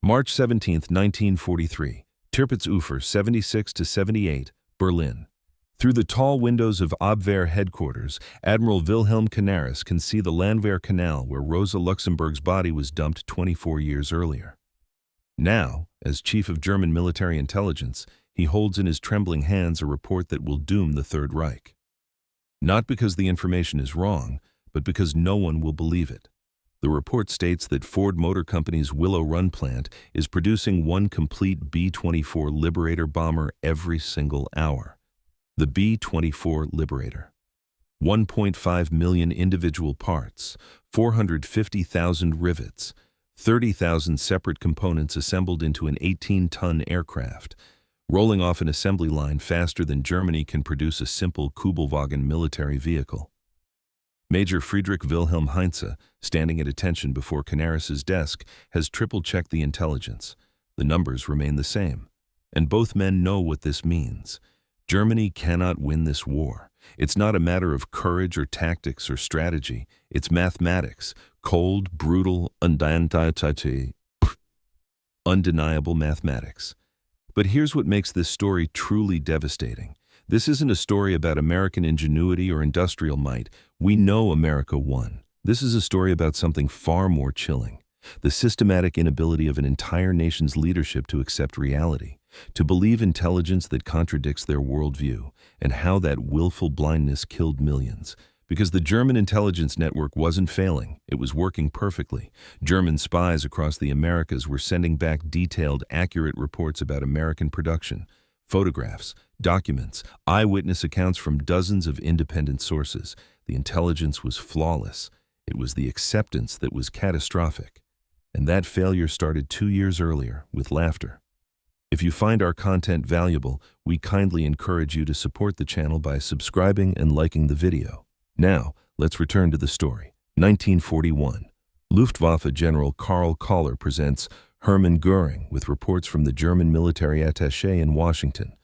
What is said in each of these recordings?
March 17, 1943, Tirpitzufer 76-78, Berlin. Through the tall windows of Abwehr headquarters, Admiral Wilhelm Canaris can see the Landwehr Canal where Rosa Luxemburg's body was dumped 24 years earlier. Now, as Chief of German Military Intelligence, he holds in his trembling hands a report that will doom the Third Reich. Not because the information is wrong, but because no one will believe it. The report states that Ford Motor Company's Willow Run plant is producing one complete B-24 Liberator bomber every single hour. The B-24 Liberator. 1.5 million individual parts, 450,000 rivets, 30,000 separate components assembled into an 18-ton aircraft, rolling off an assembly line faster than Germany can produce a simple Kübelwagen military vehicle. Major Friedrich Wilhelm Heinze, standing at attention before Canaris's desk, has triple-checked the intelligence. The numbers remain the same. And both men know what this means. Germany cannot win this war. It's not a matter of courage or tactics or strategy. It's mathematics. Cold, brutal, undeniable mathematics. But here's what makes this story truly devastating. This isn't a story about American ingenuity or industrial might. We know America won. This is a story about something far more chilling. The systematic inability of an entire nation's leadership to accept reality, to believe intelligence that contradicts their worldview, and how that willful blindness killed millions. Because the German intelligence network wasn't failing, it was working perfectly. German spies across the Americas were sending back detailed, accurate reports about American production. Photographs, documents, eyewitness accounts from dozens of independent sources. The intelligence was flawless. It was the acceptance that was catastrophic. And that failure started 2 years earlier, with laughter. If you find our content valuable, we kindly encourage you to support the channel by subscribing and liking the video. Now, let's return to the story. 1941. Luftwaffe General Karl Koller presents Hermann Göring with reports from the German military attaché in Washington.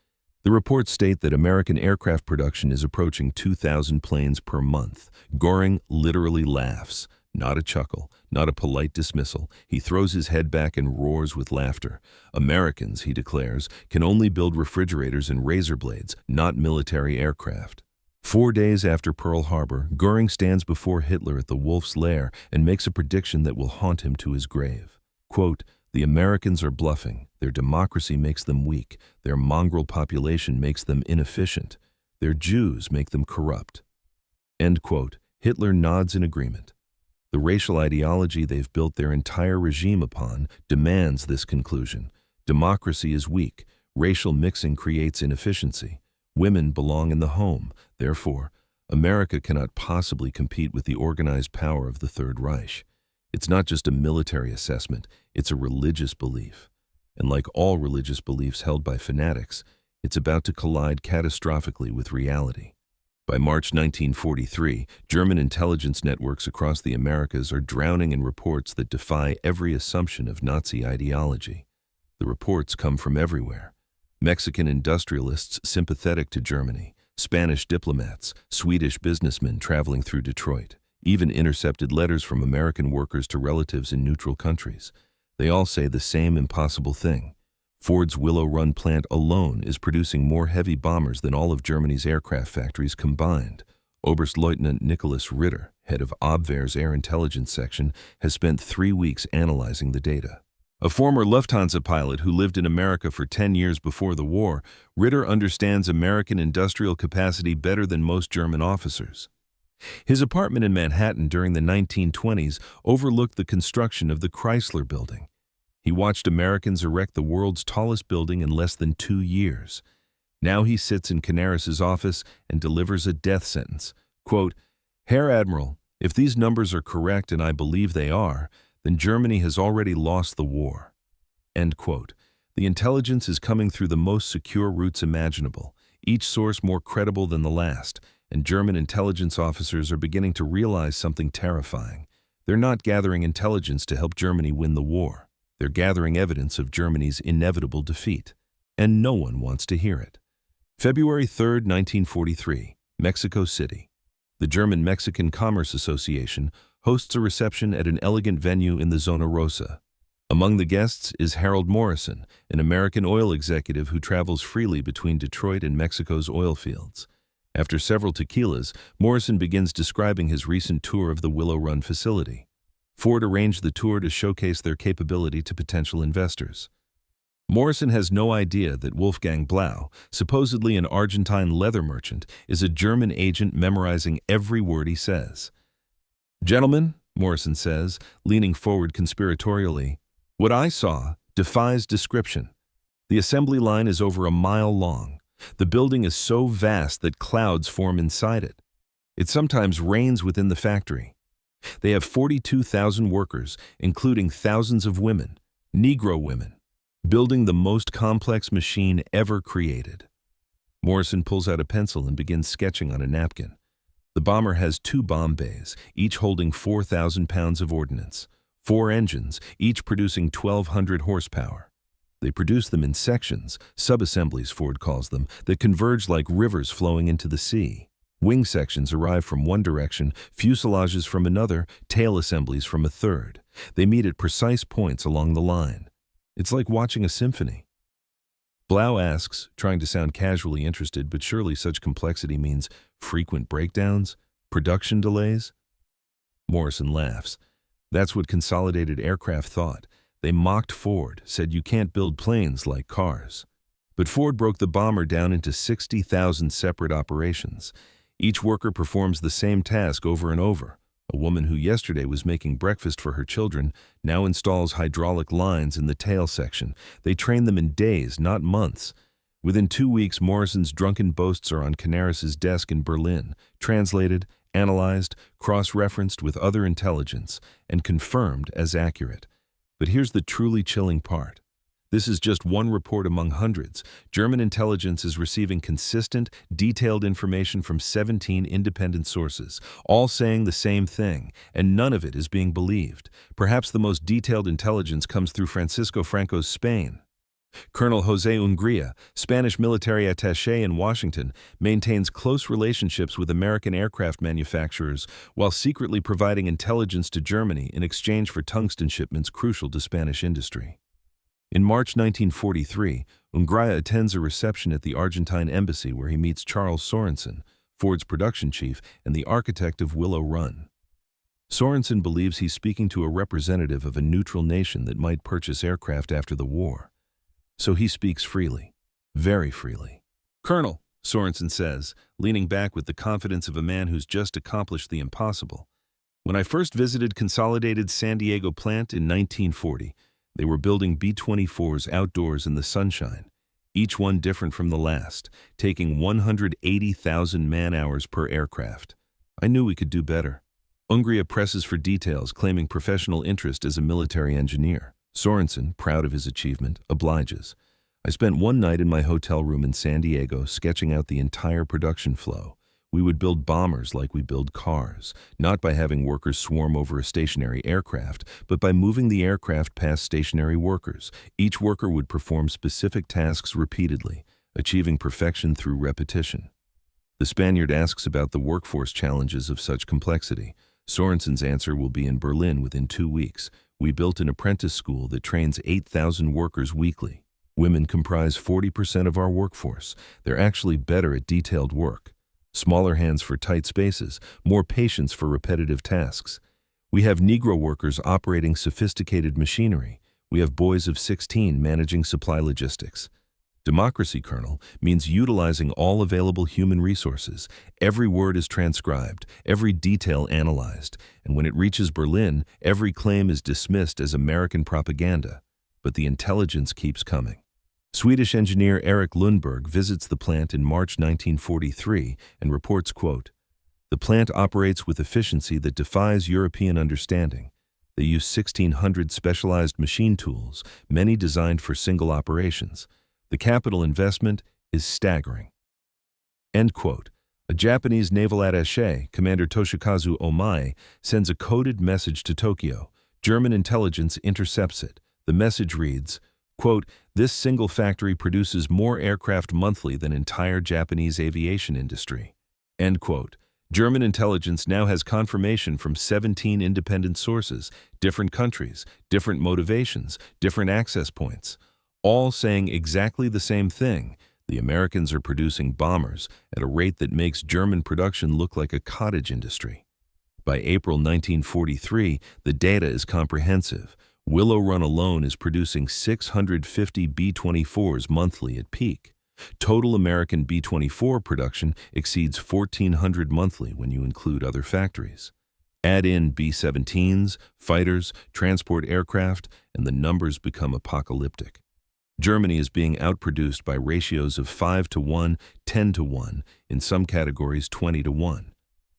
The reports state that American aircraft production is approaching 2,000 planes per month. Göring literally laughs. Not a chuckle, not a polite dismissal. He throws his head back and roars with laughter. Americans, he declares, can only build refrigerators and razor blades, not military aircraft. 4 days after Pearl Harbor, Göring stands before Hitler at the Wolf's Lair and makes a prediction that will haunt him to his grave. Quote, "The Americans are bluffing. Their democracy makes them weak. Their mongrel population makes them inefficient. Their Jews make them corrupt." End quote. Hitler nods in agreement. The racial ideology they've built their entire regime upon demands this conclusion. Democracy is weak. Racial mixing creates inefficiency. Women belong in the home. Therefore, America cannot possibly compete with the organized power of the Third Reich. It's not just a military assessment, it's a religious belief. And like all religious beliefs held by fanatics, it's about to collide catastrophically with reality. By March 1943, German intelligence networks across the Americas are drowning in reports that defy every assumption of Nazi ideology. The reports come from everywhere. Mexican industrialists sympathetic to Germany, Spanish diplomats, Swedish businessmen traveling through Detroit, even intercepted letters from American workers to relatives in neutral countries. They all say the same impossible thing. Ford's Willow Run plant alone is producing more heavy bombers than all of Germany's aircraft factories combined. Oberstleutnant Nicholas Ritter, head of Abwehr's Air Intelligence Section, has spent 3 weeks analyzing the data. A former Lufthansa pilot who lived in America for 10 years before the war, Ritter understands American industrial capacity better than most German officers. His apartment in Manhattan during the 1920s overlooked the construction of the Chrysler Building. He watched Americans erect the world's tallest building in less than 2 years. Now he sits in Canaris's office and delivers a death sentence. Quote, "Herr Admiral, if these numbers are correct, and I believe they are, then Germany has already lost the war." End quote. The intelligence is coming through the most secure routes imaginable, each source more credible than the last, and German intelligence officers are beginning to realize something terrifying. They're not gathering intelligence to help Germany win the war. They're gathering evidence of Germany's inevitable defeat, and no one wants to hear it. February 3, 1943, Mexico City. The German-Mexican Commerce Association hosts a reception at an elegant venue in the Zona Rosa. Among the guests is Harold Morrison, an American oil executive who travels freely between Detroit and Mexico's oil fields. After several tequilas, Morrison begins describing his recent tour of the Willow Run facility. Ford arranged the tour to showcase their capability to potential investors. Morrison has no idea that Wolfgang Blau, supposedly an Argentine leather merchant, is a German agent memorizing every word he says. "Gentlemen," Morrison says, leaning forward conspiratorially, "what I saw defies description. The assembly line is over a mile long. The building is so vast that clouds form inside it. It sometimes rains within the factory. They have 42,000 workers, including thousands of women, Negro women, building the most complex machine ever created." Morrison pulls out a pencil and begins sketching on a napkin. The bomber has 2 bomb bays, each holding 4,000 pounds of ordnance, 4 engines, each producing 1,200 horsepower. They produce them in sections, sub-assemblies Ford calls them, that converge like rivers flowing into the sea. Wing sections arrive from one direction, fuselages from another, tail assemblies from a third. They meet at precise points along the line. It's like watching a symphony. Blau asks, trying to sound casually interested, but surely such complexity means frequent breakdowns, production delays? Morrison laughs. That's what Consolidated Aircraft thought. They mocked Ford, said you can't build planes like cars. But Ford broke the bomber down into 60,000 separate operations. Each worker performs the same task over and over. A woman who yesterday was making breakfast for her children now installs hydraulic lines in the tail section. They train them in days, not months. Within 2 weeks, Morrison's drunken boasts are on Canaris's desk in Berlin, translated, analyzed, cross-referenced with other intelligence, and confirmed as accurate. But here's the truly chilling part. This is just one report among hundreds. German intelligence is receiving consistent, detailed information from 17 independent sources, all saying the same thing, and none of it is being believed. Perhaps the most detailed intelligence comes through Francisco Franco's Spain. Colonel José Ungría, Spanish military attaché in Washington, maintains close relationships with American aircraft manufacturers while secretly providing intelligence to Germany in exchange for tungsten shipments crucial to Spanish industry. In March 1943, Ungría attends a reception at the Argentine embassy where he meets Charles Sorensen, Ford's production chief and the architect of Willow Run. Sorensen believes he's speaking to a representative of a neutral nation that might purchase aircraft after the war. So he speaks freely, very freely. "Colonel," Sorensen says, leaning back with the confidence of a man who's just accomplished the impossible. "When I first visited Consolidated's San Diego plant in 1940, they were building B-24s outdoors in the sunshine, each one different from the last, taking 180,000 man-hours per aircraft. I knew we could do better." Ungría presses for details, claiming professional interest as a military engineer. Sorensen, proud of his achievement, obliges. "I spent one night in my hotel room in San Diego sketching out the entire production flow. We would build bombers like we build cars, not by having workers swarm over a stationary aircraft, but by moving the aircraft past stationary workers. Each worker would perform specific tasks repeatedly, achieving perfection through repetition." The Spaniard asks about the workforce challenges of such complexity. Sorensen's answer will be in Berlin within 2 weeks. "We built an apprentice school that trains 8,000 workers weekly. Women comprise 40% of our workforce. They're actually better at detailed work. Smaller hands for tight spaces, more patience for repetitive tasks. We have Negro workers operating sophisticated machinery. We have boys of 16 managing supply logistics. Democracy, Colonel, means utilizing all available human resources. Every word is transcribed, every detail analyzed, and when it reaches Berlin, every claim is dismissed as American propaganda. But the intelligence keeps coming." Swedish engineer Erik Lundberg visits the plant in March 1943 and reports, quote, "The plant operates with efficiency that defies European understanding. They use 1,600 specialized machine tools, many designed for single operations. The capital investment is staggering." End quote. A Japanese naval attaché, Commander Toshikazu Omae, sends a coded message to Tokyo. German intelligence intercepts it. The message reads, quote, "This single factory produces more aircraft monthly than entire Japanese aviation industry." End quote. German intelligence now has confirmation from 17 independent sources, different countries, different motivations, different access points, all saying exactly the same thing. The Americans are producing bombers at a rate that makes German production look like a cottage industry. By April 1943, the data is comprehensive. Willow Run alone is producing 650 B-24s monthly at peak. Total American B-24 production exceeds 1,400 monthly when you include other factories. Add in B-17s, fighters, transport aircraft, and the numbers become apocalyptic. Germany is being outproduced by ratios of 5-to-1, 10-to-1, in some categories 20-to-1.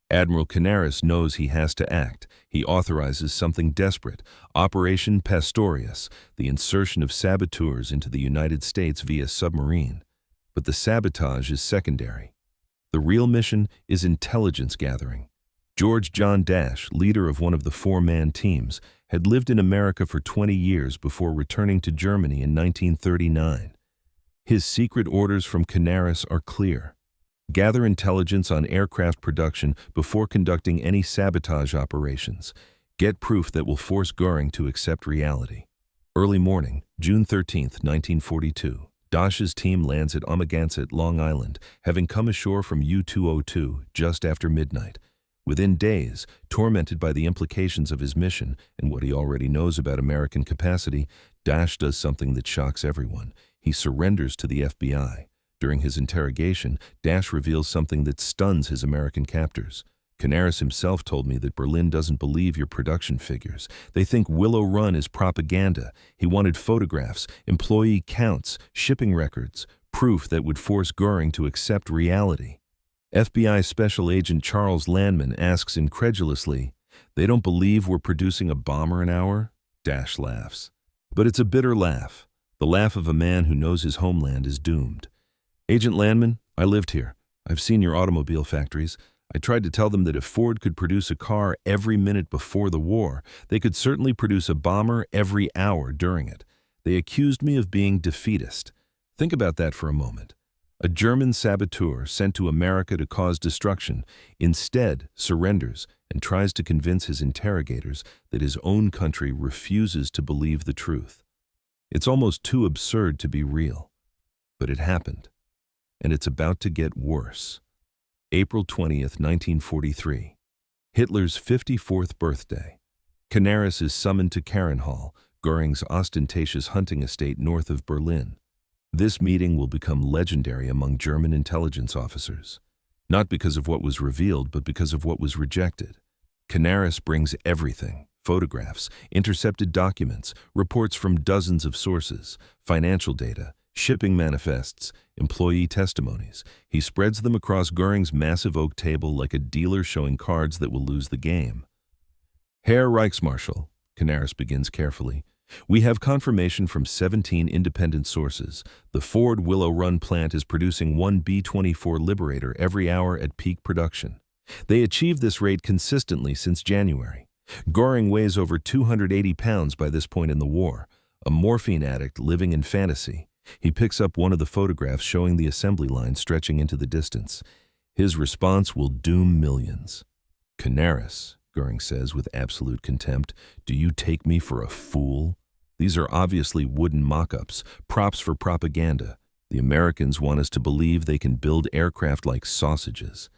Admiral Canaris knows he has to act. He authorizes something desperate, Operation Pastorius, the insertion of saboteurs into the United States via submarine. But the sabotage is secondary. The real mission is intelligence gathering. George John Dash, leader of one of the four-man teams, had lived in America for 20 years before returning to Germany in 1939. His secret orders from Canaris are clear. Gather intelligence on aircraft production before conducting any sabotage operations. Get proof that will force Göring to accept reality. Early morning, June 13, 1942. Dash's team lands at Amagansett, Long Island, having come ashore from U-202 just after midnight. Within days, tormented by the implications of his mission and what he already knows about American capacity, Dash does something that shocks everyone. He surrenders to the FBI. During his interrogation, Dash reveals something that stuns his American captors. Canaris himself told me that Berlin doesn't believe your production figures. They think Willow Run is propaganda. He wanted photographs, employee counts, shipping records, proof that would force Göring to accept reality. FBI Special Agent Charles Landman asks incredulously, "They don't believe we're producing a bomber an hour?" Dash laughs. But it's a bitter laugh, the laugh of a man who knows his homeland is doomed. "Agent Landman, I lived here. I've seen your automobile factories. I tried to tell them that if Ford could produce a car every minute before the war, they could certainly produce a bomber every hour during it. They accused me of being defeatist. Think about that for a moment. A German saboteur sent to America to cause destruction instead surrenders and tries to convince his interrogators that his own country refuses to believe the truth. It's almost too absurd to be real. But it happened. And it's about to get worse. April 20th, 1943. Hitler's 54th birthday. Canaris is summoned to Carenhall, Göring's ostentatious hunting estate north of Berlin. This meeting will become legendary among German intelligence officers. Not because of what was revealed, but because of what was rejected. Canaris brings everything: photographs, intercepted documents, reports from dozens of sources, financial data, shipping manifests, employee testimonies. He spreads them across Göring's massive oak table like a dealer showing cards that will lose the game. "Herr Reichsmarschall," Canaris begins carefully, "we have confirmation from 17 independent sources. The Ford Willow Run plant is producing one B-24 Liberator every hour at peak production. They achieve this rate consistently since January. Göring weighs over 280 pounds by this point in the war, a morphine addict living in fantasy. He picks up one of the photographs showing the assembly line stretching into the distance. His response will doom millions." "Canaris," Göring says with absolute contempt, "do you take me for a fool? These are obviously wooden mock-ups, props for propaganda. The Americans want us to believe they can build aircraft like sausages.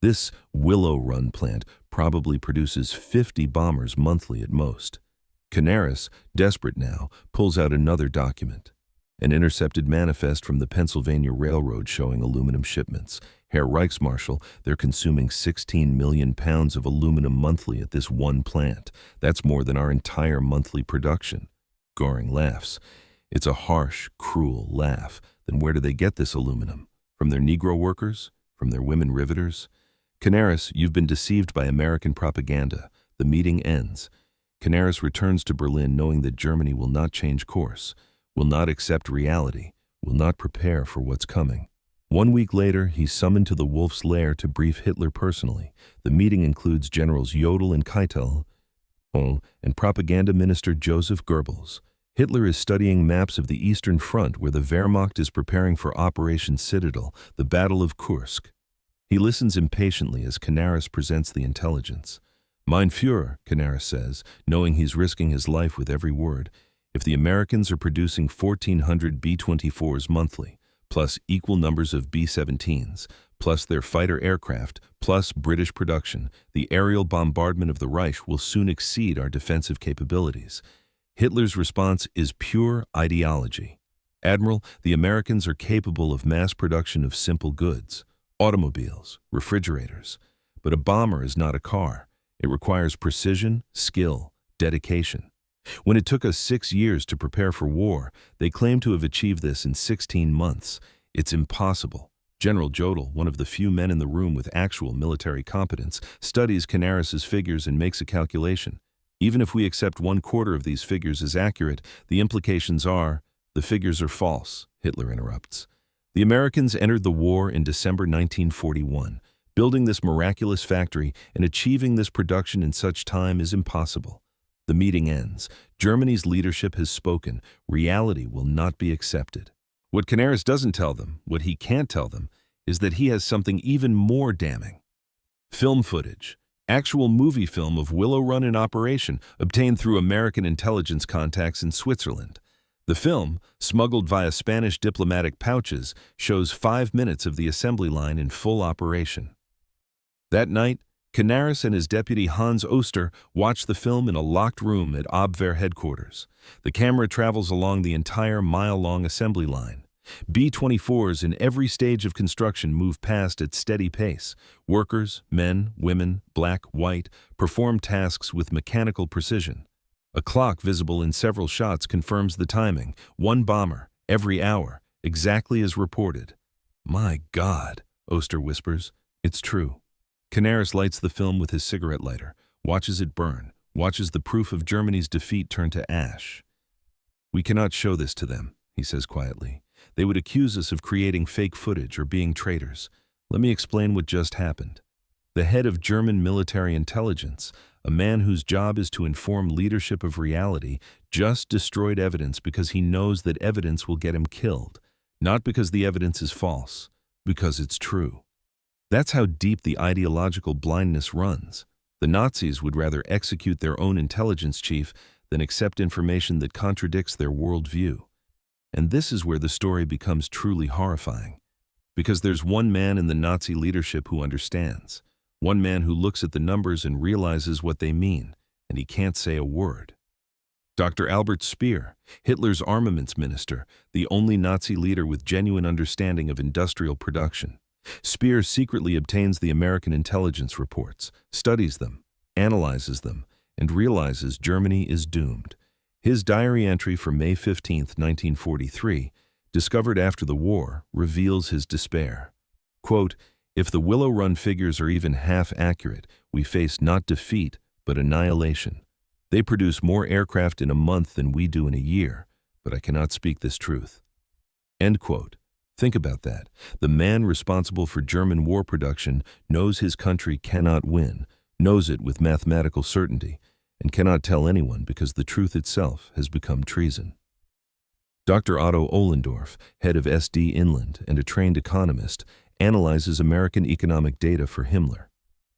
This Willow Run plant probably produces 50 bombers monthly at most." Canaris, desperate now, pulls out another document. An intercepted manifest from the Pennsylvania Railroad showing aluminum shipments. "Herr Reichsmarschall, they're consuming 16 million pounds of aluminum monthly at this one plant. That's more than our entire monthly production." Göring laughs. It's a harsh, cruel laugh. Then where do they get this aluminum? From their Negro workers? From their women riveters? "Canaris, you've been deceived by American propaganda." The meeting ends. Canaris returns to Berlin knowing that Germany will not change course, will not accept reality, will not prepare for what's coming. 1 week later, he's summoned to the Wolf's Lair to brief Hitler personally. The meeting includes Generals Jodl and Keitel and Propaganda Minister Joseph Goebbels. Hitler is studying maps of the Eastern Front where the Wehrmacht is preparing for Operation Citadel, the Battle of Kursk. He listens impatiently as Canaris presents the intelligence. Mein Führer, Canaris says, knowing he's risking his life with every word, if the Americans are producing 1,400 B-24s monthly, plus equal numbers of B-17s, plus their fighter aircraft, plus British production, the aerial bombardment of the Reich will soon exceed our defensive capabilities. Hitler's response is pure ideology. Admiral, the Americans are capable of mass production of simple goods, automobiles, refrigerators. But a bomber is not a car. It requires precision, skill, dedication. When it took us 6 years to prepare for war, they claim to have achieved this in 16 months. It's impossible. General Jodl, one of the few men in the room with actual military competence, studies Canaris's figures and makes a calculation. Even if we accept 1/4 of these figures as accurate, the implications are, the figures are false, Hitler interrupts. The Americans entered the war in December 1941. Building this miraculous factory and achieving this production in such time is impossible. The meeting ends. Germany's leadership has spoken. Reality will not be accepted. What Canaris doesn't tell them, what he can't tell them, is that he has something even more damning. Film footage. Actual movie film of Willow Run in operation, obtained through American intelligence contacts in Switzerland. The film, smuggled via Spanish diplomatic pouches, shows 5 minutes of the assembly line in full operation. That night, Canaris and his deputy Hans Oster watch the film in a locked room at Abwehr headquarters. The camera travels along the entire mile-long assembly line. B-24s in every stage of construction move past at steady pace. Workers, men, women, black, white, perform tasks with mechanical precision. A clock visible in several shots confirms the timing. 1 bomber, every hour, exactly as reported. My God, Oster whispers. It's true. Canaris lights the film with his cigarette lighter, watches it burn, watches the proof of Germany's defeat turn to ash. We cannot show this to them, he says quietly. They would accuse us of creating fake footage or being traitors. Let me explain what just happened. The head of German military intelligence, a man whose job is to inform leadership of reality, just destroyed evidence because he knows that evidence will get him killed. Not because the evidence is false, because it's true. That's how deep the ideological blindness runs. The Nazis would rather execute their own intelligence chief than accept information that contradicts their worldview. And this is where the story becomes truly horrifying. Because there's one man in the Nazi leadership who understands. One man who looks at the numbers and realizes what they mean, and he can't say a word. Dr. Albert Speer, Hitler's armaments minister, the only Nazi leader with genuine understanding of industrial production. Speer secretly obtains the American intelligence reports, studies them, analyzes them, and realizes Germany is doomed. His diary entry for May 15, 1943, discovered after the war, reveals his despair. Quote, "If the Willow Run figures are even half accurate, we face not defeat, but annihilation. They produce more aircraft in a month than we do in a year, but I cannot speak this truth." End quote. Think about that. The man responsible for German war production knows his country cannot win, knows it with mathematical certainty, and cannot tell anyone because the truth itself has become treason. Dr. Otto Ohlendorf, head of SD Inland and a trained economist, analyzes American economic data for Himmler.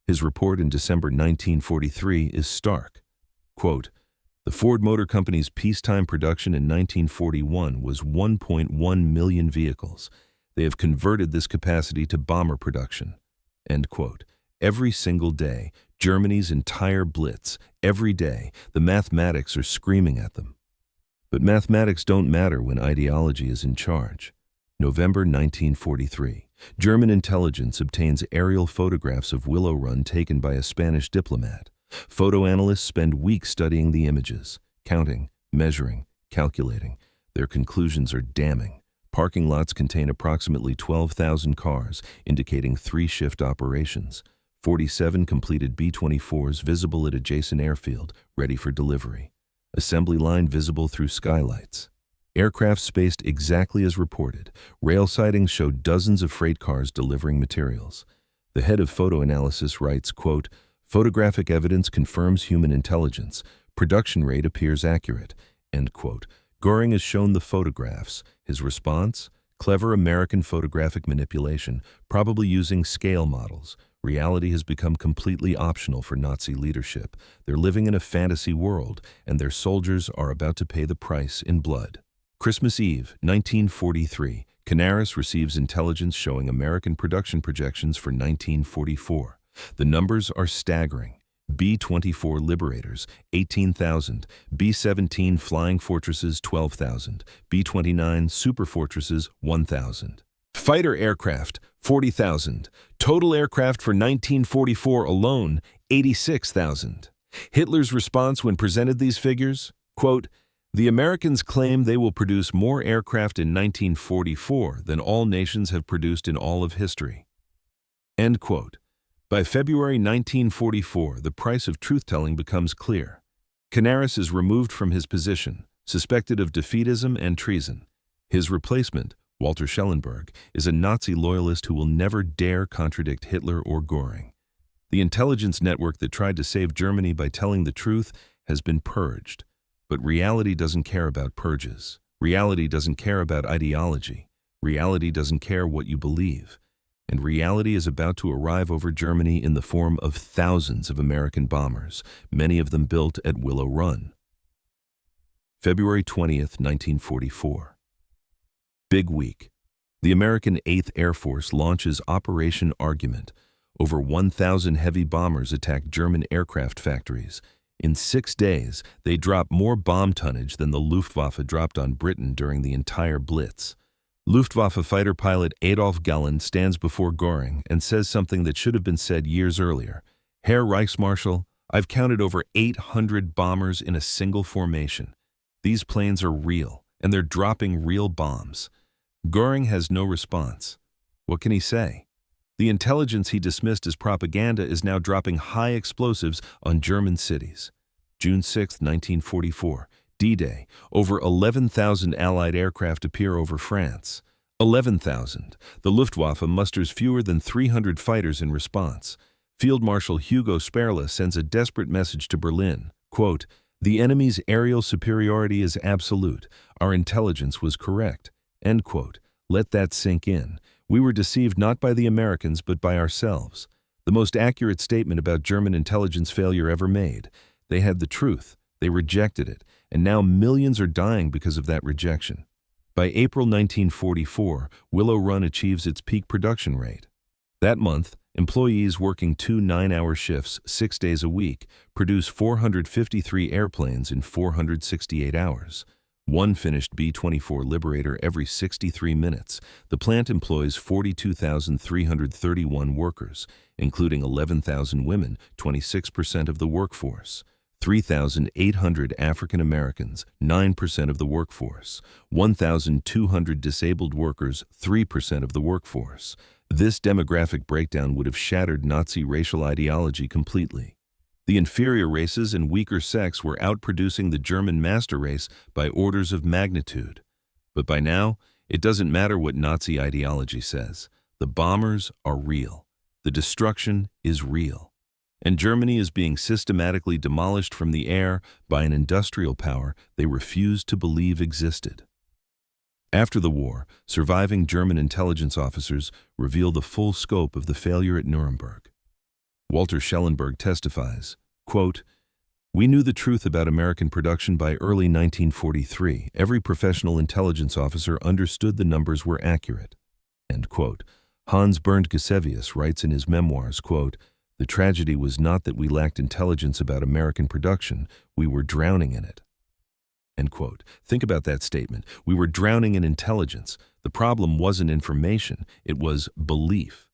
His report in December 1943 is stark. Quote, "The Ford Motor Company's peacetime production in 1941 was 1.1 million vehicles. They have converted this capacity to bomber production." End quote. Every single day, Germany's entire blitz, every day, the mathematics are screaming at them. But mathematics don't matter when ideology is in charge. November 1943. German intelligence obtains aerial photographs of Willow Run taken by a Spanish diplomat. Photo analysts spend weeks studying the images, counting, measuring, calculating. Their conclusions are damning. Parking lots contain approximately 12,000 cars, indicating 3-shift operations. 47 completed B-24s visible at adjacent airfield, ready for delivery. Assembly line visible through skylights. Aircraft spaced exactly as reported. Rail sightings show dozens of freight cars delivering materials. The head of photo analysis writes, quote, "Photographic evidence confirms human intelligence. Production rate appears accurate." End quote. Göring is shown the photographs. His response? Clever American photographic manipulation, probably using scale models. Reality has become completely optional for Nazi leadership. They're living in a fantasy world, and their soldiers are about to pay the price in blood. Christmas Eve, 1943. Canaris receives intelligence showing American production projections for 1944. The numbers are staggering. B-24 Liberators, 18,000. B-17 Flying Fortresses, 12,000. B-29 Superfortresses, 1,000. Fighter aircraft, 40,000. Total aircraft for 1944 alone, 86,000. Hitler's response when presented these figures? Quote, "The Americans claim they will produce more aircraft in 1944 than all nations have produced in all of history." End quote. By February 1944, the price of truth-telling becomes clear. Canaris is removed from his position, suspected of defeatism and treason. His replacement, Walter Schellenberg, is a Nazi loyalist who will never dare contradict Hitler or Göring. The intelligence network that tried to save Germany by telling the truth has been purged. But reality doesn't care about purges. Reality doesn't care about ideology. Reality doesn't care what you believe. And reality is about to arrive over Germany in the form of thousands of American bombers, many of them built at Willow Run. February 20th, 1944. Big week. The American 8th Air Force launches Operation Argument. Over 1,000 heavy bombers attack German aircraft factories. In 6 days, they drop more bomb tonnage than the Luftwaffe dropped on Britain during the entire Blitz. Luftwaffe fighter pilot Adolf Galland stands before Göring and says something that should have been said years earlier. "Herr Reichsmarschall, I've counted over 800 bombers in a single formation. These planes are real, and they're dropping real bombs." Göring has no response. What can he say? The intelligence he dismissed as propaganda is now dropping high explosives on German cities. June 6, 1944. D-Day. Over 11,000 Allied aircraft appear over France. 11,000. The Luftwaffe musters fewer than 300 fighters in response. Field Marshal Hugo Sperle sends a desperate message to Berlin. Quote, "The enemy's aerial superiority is absolute. Our intelligence was correct." End quote. Let that sink in. We were deceived not by the Americans, but by ourselves. The most accurate statement about German intelligence failure ever made. They had the truth. They rejected it. And now millions are dying because of that rejection. By April 1944, Willow Run achieves its peak production rate. That month, employees working 2 9-hour shifts 6 days a week produce 453 airplanes in 468 hours. One finished B-24 Liberator every 63 minutes. The plant employs 42,331 workers, including 11,000 women, 26% of the workforce. 3,800 African Americans, 9% of the workforce. 1,200 disabled workers, 3% of the workforce. This demographic breakdown would have shattered Nazi racial ideology completely. The inferior races and weaker sects were outproducing the German master race by orders of magnitude. But by now, it doesn't matter what Nazi ideology says. The bombers are real. The destruction is real. And Germany is being systematically demolished from the air by an industrial power they refused to believe existed. After the war, surviving German intelligence officers reveal the full scope of the failure at Nuremberg. Walter Schellenberg testifies, quote, "We knew the truth about American production by early 1943. Every professional intelligence officer understood the numbers were accurate." End quote. Hans Bernd Gisevius writes in his memoirs, quote, "The tragedy was not that we lacked intelligence about American production, we were drowning in it." End quote. Think about that statement. We were drowning in intelligence. The problem wasn't information, it was belief.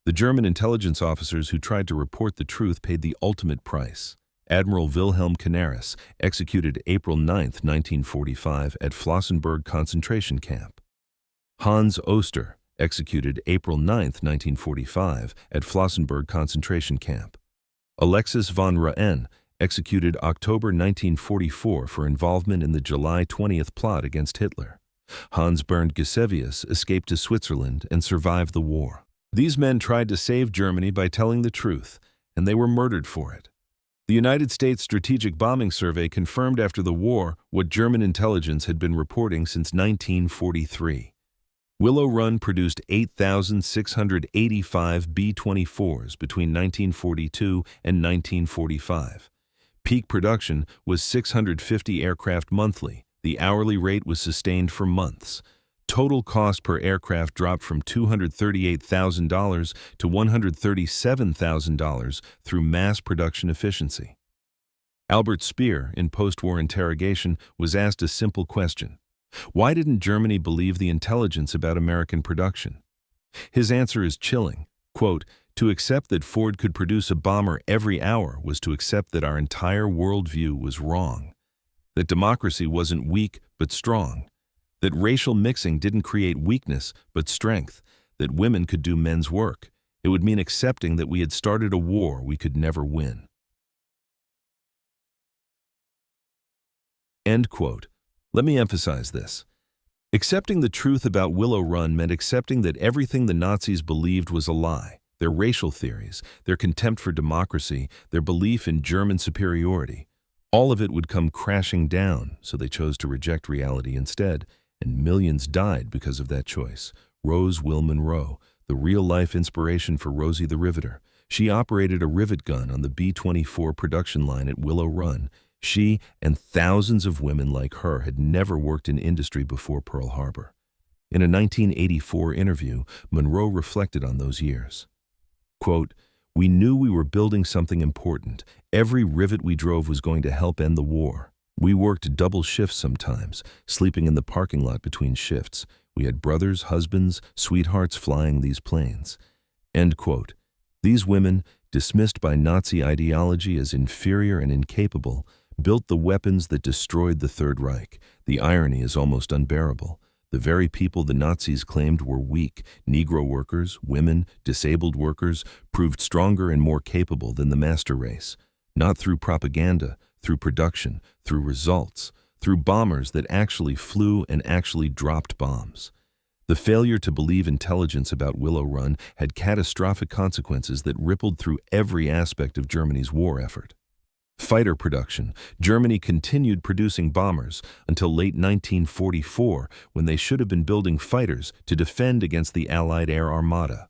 The German intelligence officers who tried to report the truth paid the ultimate price. Admiral Wilhelm Canaris, executed April 9, 1945, at Flossenburg concentration camp. Hans Oster, executed April 9, 1945, at Flossenburg concentration camp. Alexis von Raen, executed October 1944 for involvement in the July 20th plot against Hitler. Hans Bernd Gisevius escaped to Switzerland and survived the war. These men tried to save Germany by telling the truth, and they were murdered for it. The United States Strategic Bombing Survey confirmed after the war what German intelligence had been reporting since 1943. Willow Run produced 8,685 B-24s between 1942 and 1945. Peak production was 650 aircraft monthly. The hourly rate was sustained for months. Total cost per aircraft dropped from $238,000 to $137,000 through mass production efficiency. Albert Speer, in post-war interrogation, was asked a simple question. Why didn't Germany believe the intelligence about American production? His answer is chilling. Quote, "To accept that Ford could produce a bomber every hour was to accept that our entire worldview was wrong. That democracy wasn't weak but strong. That racial mixing didn't create weakness but strength. That women could do men's work. It would mean accepting that we had started a war we could never win." End quote. Let me emphasize this. Accepting the truth about Willow Run meant accepting that everything the Nazis believed was a lie. Their racial theories, their contempt for democracy, their belief in German superiority. All of it would come crashing down, so they chose to reject reality instead, and millions died because of that choice. Rose Will Monroe, the real-life inspiration for Rosie the Riveter. She operated a rivet gun on the B-24 production line at Willow Run. She and thousands of women like her had never worked in industry before Pearl Harbor. In a 1984 interview, Monroe reflected on those years. Quote, "We knew we were building something important. Every rivet we drove was going to help end the war. We worked double shifts sometimes, sleeping in the parking lot between shifts. We had brothers, husbands, sweethearts flying these planes." End quote. These women, dismissed by Nazi ideology as inferior and incapable, built the weapons that destroyed the Third Reich. The irony is almost unbearable. The very people the Nazis claimed were weak, Negro workers, women, disabled workers, proved stronger and more capable than the master race. Not through propaganda, through production, through results, through bombers that actually flew and actually dropped bombs. The failure to believe intelligence about Willow Run had catastrophic consequences that rippled through every aspect of Germany's war effort. Fighter production. Germany continued producing bombers until late 1944, when they should have been building fighters to defend against the Allied air armada.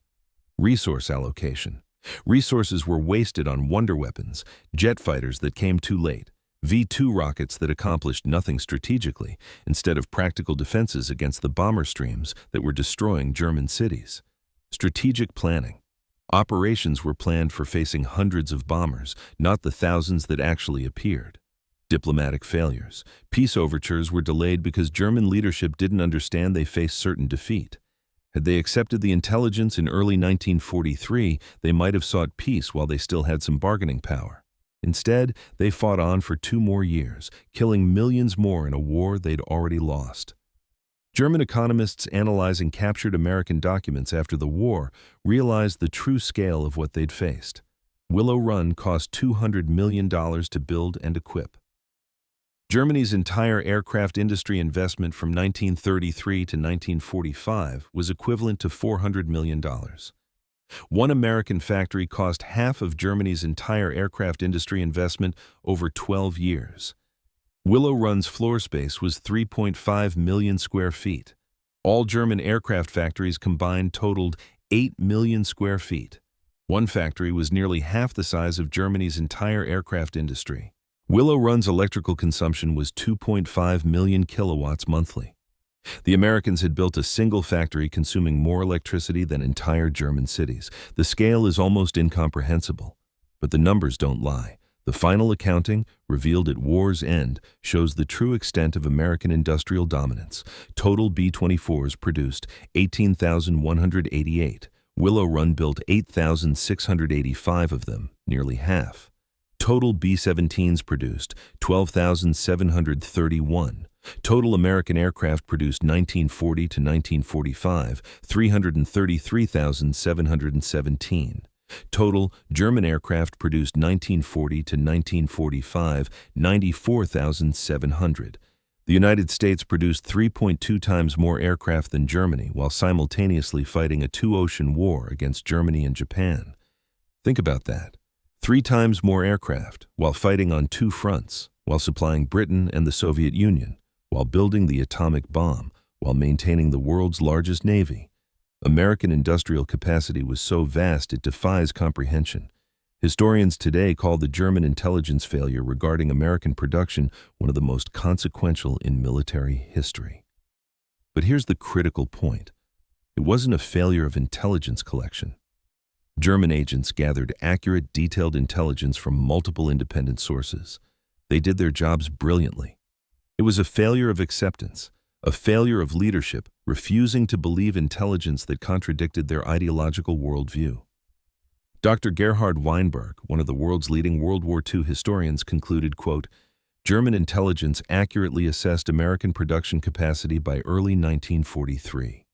Resource allocation. Resources were wasted on wonder weapons, jet fighters that came too late, V-2 rockets that accomplished nothing strategically, instead of practical defenses against the bomber streams that were destroying German cities. Strategic planning. Operations were planned for facing hundreds of bombers, not the thousands that actually appeared. Diplomatic failures. Peace overtures were delayed because German leadership didn't understand they faced certain defeat. Had they accepted the intelligence in early 1943, they might have sought peace while they still had some bargaining power. Instead, they fought on for 2 more years, killing millions more in a war they'd already lost. German economists analyzing captured American documents after the war realized the true scale of what they'd faced. Willow Run cost $200 million to build and equip. Germany's entire aircraft industry investment from 1933 to 1945 was equivalent to $400 million. One American factory cost half of Germany's entire aircraft industry investment over 12 years. Willow Run's floor space was 3.5 million square feet. All German aircraft factories combined totaled 8 million square feet. One factory was nearly half the size of Germany's entire aircraft industry. Willow Run's electrical consumption was 2.5 million kilowatts monthly. The Americans had built a single factory consuming more electricity than entire German cities. The scale is almost incomprehensible. But the numbers don't lie. The final accounting, revealed at war's end, shows the true extent of American industrial dominance. Total B-24s produced 18,188. Willow Run built 8,685 of them, nearly half. Total B-17s produced 12,731. Total American aircraft produced 1940 to 1945, 333,717. Total German aircraft produced 1940 to 1945, 94,700. The United States produced 3.2 times more aircraft than Germany while simultaneously fighting a 2-ocean war against Germany and Japan. Think about that. 3 times more aircraft while fighting on 2 fronts, while supplying Britain and the Soviet Union, while building the atomic bomb, while maintaining the world's largest navy. American industrial capacity was so vast it defies comprehension. Historians today call the German intelligence failure regarding American production one of the most consequential in military history. But here's the critical point. It wasn't a failure of intelligence collection. German agents gathered accurate, detailed intelligence from multiple independent sources. They did their jobs brilliantly. It was a failure of acceptance, a failure of leadership, refusing to believe intelligence that contradicted their ideological worldview. Dr. Gerhard Weinberg, one of the world's leading World War II historians, concluded, quote, German intelligence accurately assessed American production capacity by early 1943.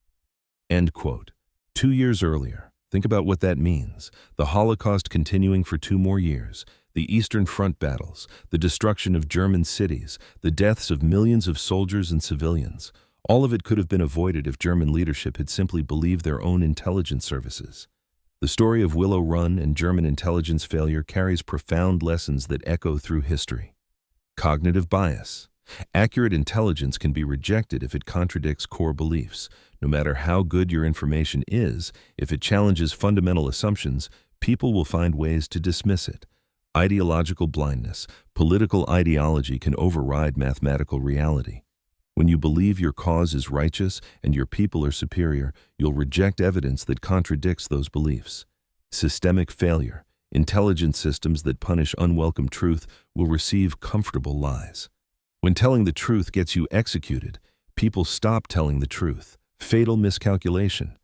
End quote. 2 years earlier. Think about what that means. The Holocaust continuing for 2 more years, the Eastern Front battles, the destruction of German cities, the deaths of millions of soldiers and civilians. All of it could have been avoided if German leadership had simply believed their own intelligence services. The story of Willow Run and German intelligence failure carries profound lessons that echo through history. Cognitive bias. Accurate intelligence can be rejected if it contradicts core beliefs. No matter how good your information is, if it challenges fundamental assumptions, people will find ways to dismiss it. Ideological blindness. Political ideology can override mathematical reality. When you believe your cause is righteous and your people are superior, you'll reject evidence that contradicts those beliefs. Systemic failure. Intelligence systems that punish unwelcome truth will receive comfortable lies. When telling the truth gets you executed, people stop telling the truth. Fatal miscalculation.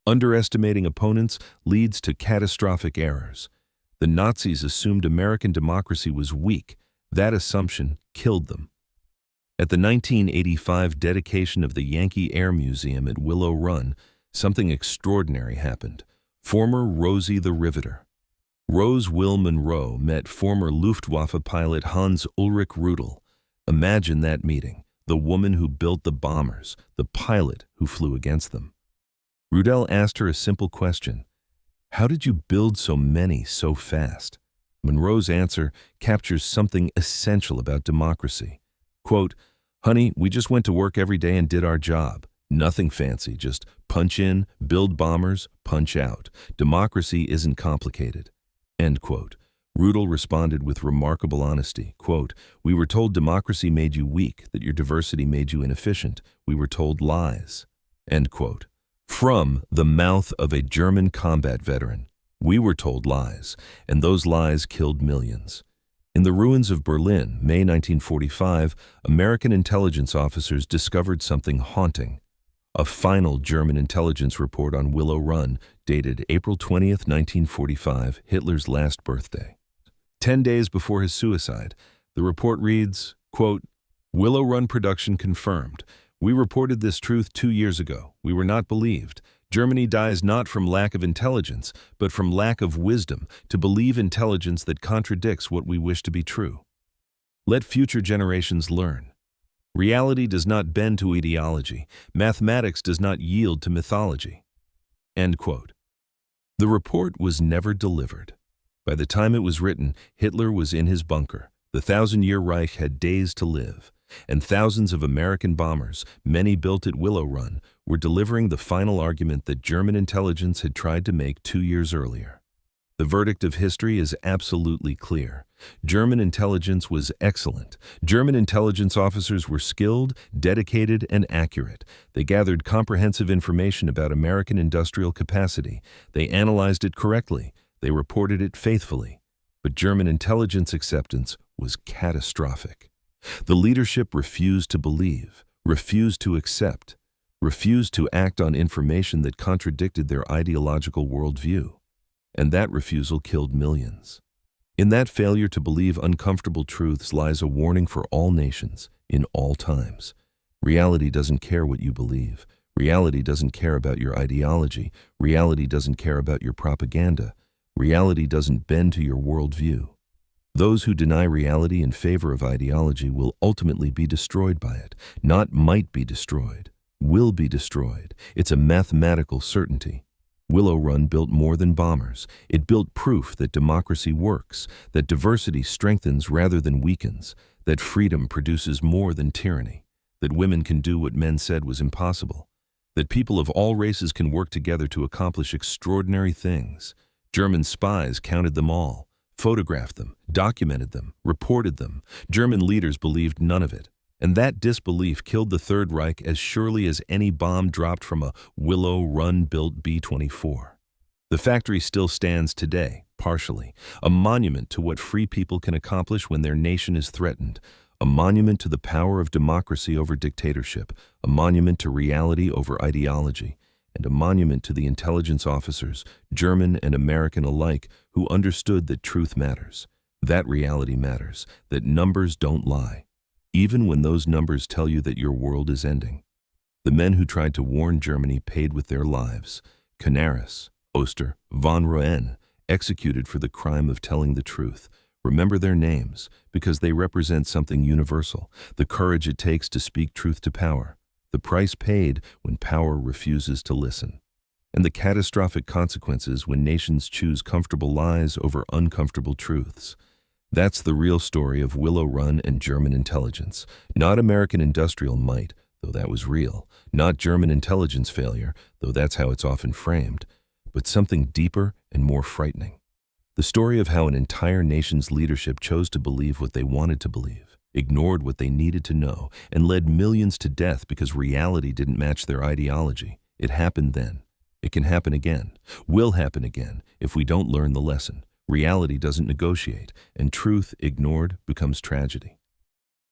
Underestimating opponents leads to catastrophic errors. The Nazis assumed American democracy was weak. That assumption killed them. At the 1985 dedication of the Yankee Air Museum at Willow Run, something extraordinary happened. Former Rosie the Riveter. Rose Will Monroe met former Luftwaffe pilot Hans Ulrich Rudel. Imagine that meeting, the woman who built the bombers, the pilot who flew against them. Rudel asked her a simple question. How did you build so many so fast? Monroe's answer captures something essential about democracy. Quote, honey, we just went to work every day and did our job. Nothing fancy, just punch in, build bombers, punch out. Democracy isn't complicated. End quote. Rudel responded with remarkable honesty. Quote, we were told democracy made you weak, that your diversity made you inefficient. We were told lies. End quote. From the mouth of a German combat veteran. We were told lies, and those lies killed millions. In the ruins of Berlin, May 1945, American intelligence officers discovered something haunting. A final German intelligence report on Willow Run, dated April 20, 1945, Hitler's last birthday. 10 days before his suicide, the report reads, quote, Willow Run production confirmed. We reported this truth 2 years ago. We were not believed. Germany dies not from lack of intelligence, but from lack of wisdom to believe intelligence that contradicts what we wish to be true. Let future generations learn. Reality does not bend to ideology. Mathematics does not yield to mythology. End quote. The report was never delivered. By the time it was written, Hitler was in his bunker. The 1,000-year Reich had days to live. And thousands of American bombers, many built at Willow Run, were delivering the final argument that German intelligence had tried to make 2 years earlier. The verdict of history is absolutely clear. German intelligence was excellent. German intelligence officers were skilled, dedicated, and accurate. They gathered comprehensive information about American industrial capacity. They analyzed it correctly. They reported it faithfully. But German intelligence acceptance was catastrophic. The leadership refused to believe, refused to accept, refused to act on information that contradicted their ideological worldview. And that refusal killed millions. In that failure to believe uncomfortable truths lies a warning for all nations, in all times. Reality doesn't care what you believe. Reality doesn't care about your ideology. Reality doesn't care about your propaganda. Reality doesn't bend to your worldview. Those who deny reality in favor of ideology will ultimately be destroyed by it. Not might be destroyed, will be destroyed. It's a mathematical certainty. Willow Run built more than bombers. It built proof that democracy works, that diversity strengthens rather than weakens, that freedom produces more than tyranny. that women can do what men said was impossible, that people of all races can work together to accomplish extraordinary things. German spies counted them all, photographed them, documented them, reported them. German leaders believed none of it. And that disbelief killed the Third Reich as surely as any bomb dropped from a Willow Run-built B-24. The factory still stands today, partially, a monument to what free people can accomplish when their nation is threatened, a monument to the power of democracy over dictatorship, a monument to reality over ideology, and a monument to the intelligence officers, German and American alike, who understood that truth matters, that reality matters, that numbers don't lie, even when those numbers tell you that your world is ending. The men who tried to warn Germany paid with their lives. Canaris, Oster, von Roen, executed for the crime of telling the truth. Remember their names, because they represent something universal, the courage it takes to speak truth to power, the price paid when power refuses to listen, and the catastrophic consequences when nations choose comfortable lies over uncomfortable truths. That's the real story of Willow Run and German intelligence, not American industrial might, though that was real, not German intelligence failure, though that's how it's often framed, but something deeper and more frightening. The story of how an entire nation's leadership chose to believe what they wanted to believe, ignored what they needed to know, and led millions to death because reality didn't match their ideology. It happened then. It can happen again, will happen again, if we don't learn the lesson. Reality doesn't negotiate, and truth ignored becomes tragedy.